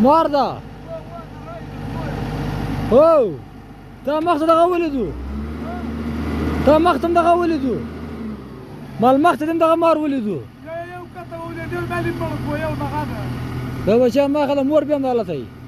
مار ده هو تا مخته دغه ولیدو تا مخته دغه ولیدو مال مخته دغه مار ولیدو یو کته ولیدو مالي په یو دغه دا بچا ما خله مور بیا مالته